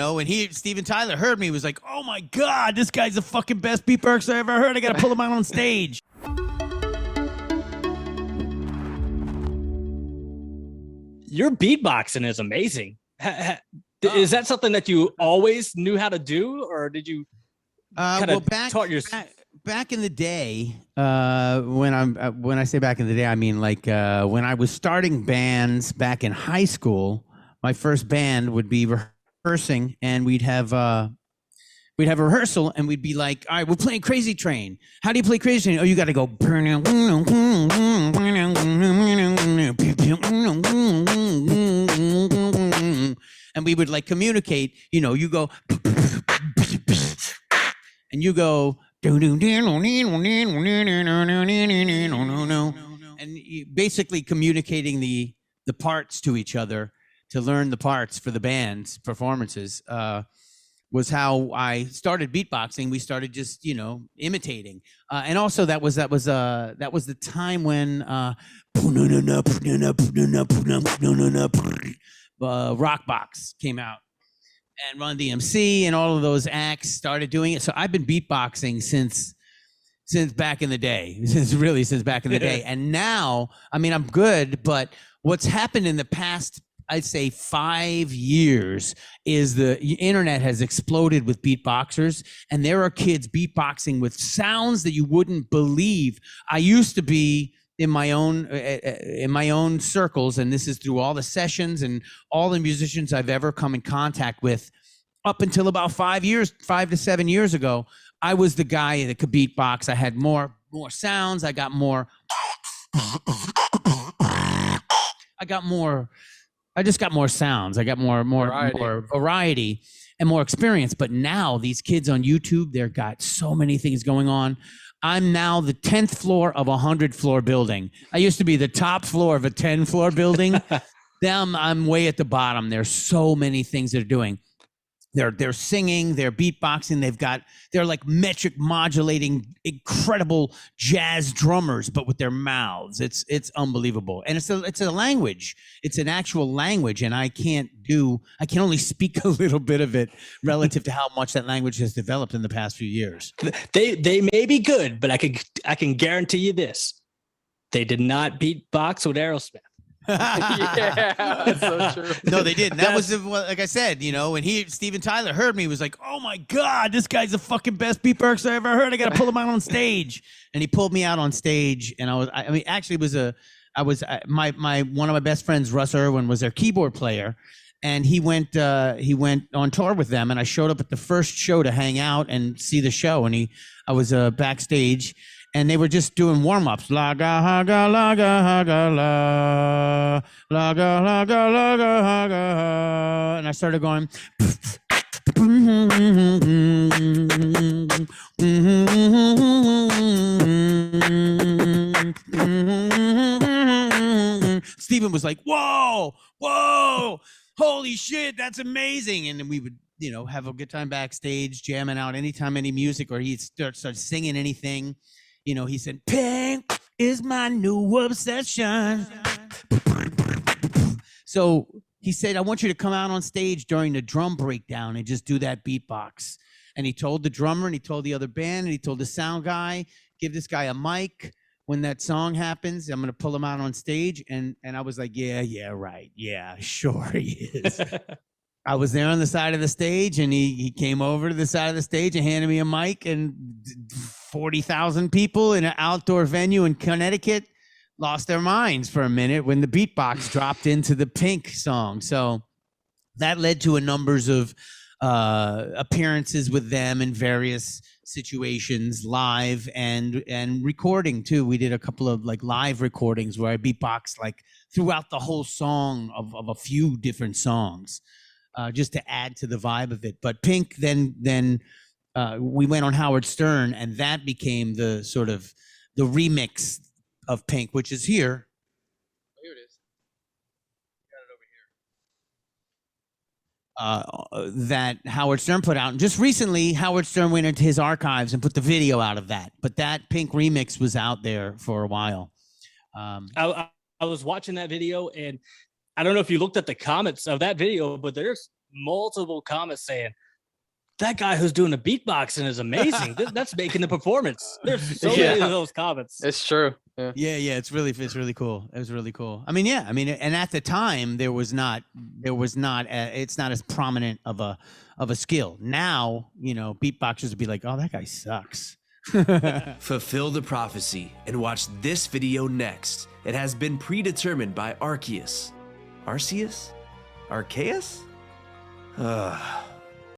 And Steven Tyler heard me, was like, oh my God, this guy's the fucking best beatboxer I ever heard. I got to pull him out on stage. Your beatboxing is amazing. Is that something that you always knew how to do, or did you taught yourself? Back in the day, when I say back in the day, I mean like when I was starting bands back in high school. My first band would be rehearsing, and we'd have a rehearsal, and we'd be like, all right, we're playing Crazy Train. How do you play Crazy Train? Oh, you got to go. And we would like communicate, you go, and you go, and basically communicating the parts to each other to learn the parts for the band's performances was how I started beatboxing. We started just, imitating. And also that was the time when Rockbox came out, and Run DMC and all of those acts started doing it. So I've been beatboxing since back in the day, since back in the day. And now, I mean, I'm good, but what's happened in the past, I'd say 5 years, is the internet has exploded with beatboxers, and there are kids beatboxing with sounds that you wouldn't believe. I used to be in my own circles, and this is through all the sessions and all the musicians I've ever come in contact with. Up until about 5 to 7 years ago, I was the guy that could beatbox. I had more sounds. I just got more sounds. I got more variety and more experience. But now these kids on YouTube, they've got so many things going on. I'm now the 10th floor of a 100-floor building. I used to be the top floor of a 10-floor building. Now I'm way at the bottom. There's so many things they're doing. They're singing, they're beatboxing, they're like metric modulating, incredible jazz drummers, but with their mouths. It's unbelievable. And it's a language. It's an actual language, and I can only speak a little bit of it relative to how much that language has developed in the past few years. They may be good, but I can guarantee you this. They did not beatbox with Aerosmith. Yeah, that's so true. No, they didn't. That was like I said, when Steven Tyler heard me, he was like, "Oh my God, this guy's the fucking best beatboxer I ever heard. I got to pull him out on stage." And he pulled me out on stage, and my one of my best friends, Russ Irwin, was their keyboard player, and he went on tour with them, and I showed up at the first show to hang out and see the show, and I was backstage. And they were just doing warm-ups. Laga, haga, laga, haga, la. Laga, laga, laga, haga. And I started going. Steven was like, whoa, holy shit, that's amazing. And then we would, have a good time backstage, jamming out anytime, any music, or he'd start singing anything. He said, "Pink is my new obsession." So he said, "I want you to come out on stage during the drum breakdown and just do that beatbox." And he told the drummer, and he told the other band, and he told the sound guy, "Give this guy a mic. When that song happens, I'm going to pull him out on stage." And I was like, yeah, right. Yeah, sure he is. I was there on the side of the stage, and he came over to the side of the stage and handed me a mic, and 40,000 people in an outdoor venue in Connecticut lost their minds for a minute when the beatbox dropped into the Pink song. So that led to a numbers of appearances with them in various situations, live and recording too. We did a couple of like live recordings where I beatboxed like throughout the whole song of a few different songs. Just to add to the vibe of it. But Pink, then we went on Howard Stern, and that became the sort of the remix of Pink, which is here. Oh, here it is. Got it over here. That Howard Stern put out. And just recently, Howard Stern went into his archives and put the video out of that. But that Pink remix was out there for a while. I was watching that video, and I don't know if you looked at the comments of that video, but there's multiple comments saying, that guy who's doing the beatboxing is amazing. That's making the performance. There's so many of those comments. It's true. Yeah. It's really cool. It was really cool. I mean, and at the time it's not as prominent of a skill. Now, beatboxers would be like, oh, that guy sucks. Fulfill the prophecy and watch this video next. It has been predetermined by Arceus. Arceus? Arceus?